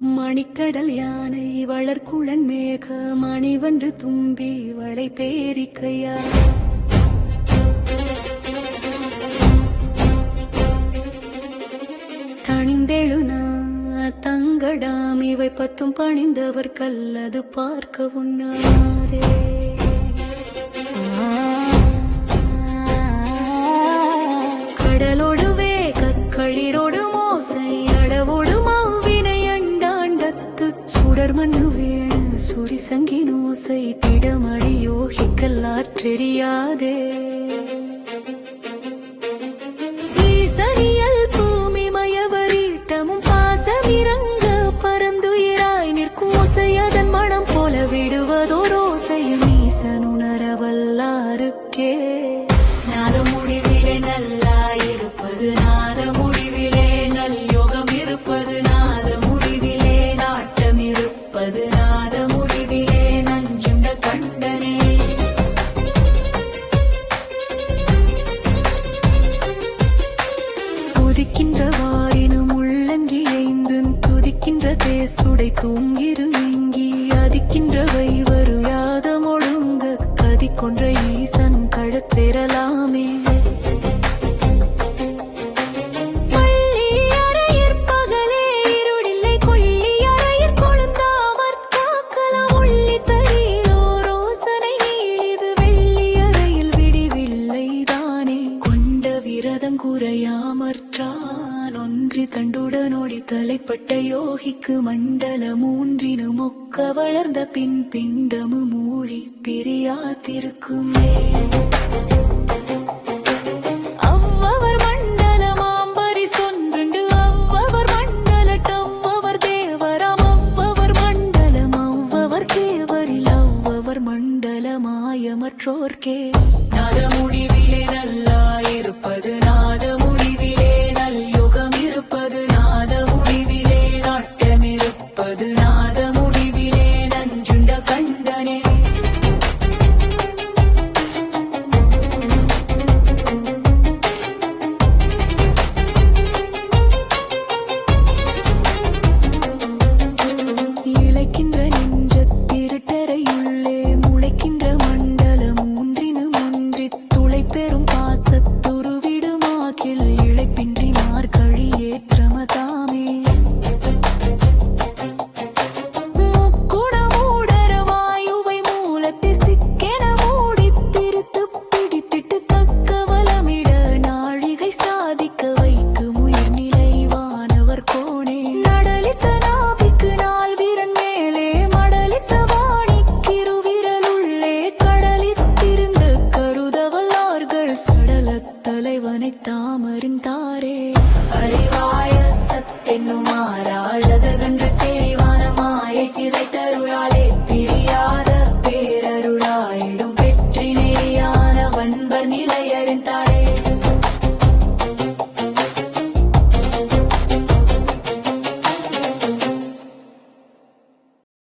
மணிக்கடல் யானை வளர்குழன் மேக மணிவன்று தும்பி வளை பேரிக்கையா தணிந்தெழுனா தங்கடாம் இவை பத்தும் பணிந்தவர் கல்லது பார்க்க உண்ணாரே கடலோடுவே கக்களிரோடு மோசை அடவோடு மாவினை அண்டாண்டத்து சுடர் மண்ணு வேணு சுரி சங்கினோசை திடமடி யோகிக்கல்லாற்றெரியாதே ஈசனியல் பூமி மயவரீட்டமும் பாசமிரங்க பரந்துயிராய் நிற்கும் ஓசை அதன் மனம் போல விடுவதோரோசையும் ஈசனுணரவல்லாருக்கே நாத முடிவிலே நல்லாயிருப்பது நாத முடிவிலே நல் யோகம் இருப்பது நாத முடிவிலே நாட்டம் இருப்பது நாத முடிவிலே நஞ்சுண்ட கண்டனே துதிக்கின்ற வாரினும் உள்ளங்கி ஐந்து துதிக்கின்ற தேசுடை தூங்கிரு இங்கி அதிக்கின்றவை வருயாத ஒழுங்க கதி கொன்ற ஈசன் கழச்சேரலாமே குறையாமற்றான் ஒன்றி தண்டுடனோடி தலைப்பட்ட யோகிக்கு மண்டல மூன்றினு மொக்க வளர்ந்த பின் பிண்டமு மூழி பிரியாத்திருக்குமே அவ்வவர் மண்டல மாம்பரி சொன்று அவ்வவர் மண்டல டவ்வவர் தேவராம் அவ்வவர் மண்டலம் அவ்வவர் தேவரில் அவ்வவர் மண்டல மாயமற்றோர்க்கே நாத முடிவிலே நல்லாயிருப்பது நாத முடிவிலே நல் யோகம் இருப்பது நாத முடிவிலே நாட்டம் இருப்பது நாத முடிவிலே நஞ்சுண்ட கண்டனே இழைக்கின்ற நெஞ்சத்திருட்டறையுள்ளே முளைக்கின்ற மண்டலம் மூன்றினு முன்றி துளை பெறும் பாசத்துருவிடுமாக்கில் இழைப்பின்றி மார்கழி ஏற்றமதாமே முக்குணமூடரவாயுவை மூலத்தை சிக்கென மூடி திருத்து பிடித்திட்டு தக்க வளமிட நாழிகை சாதிக்க வைக்கும் உயிர்நிலைவானவர் கோணே நடலித்த நாபிக்கு நாள் வீரன் மேலே மடலித்த வாணிக்கிரு விரலுள்ளே கடலித்திருந்து கருதவல்லார்கள் சடல தலைவனை தாமறிந்தாரே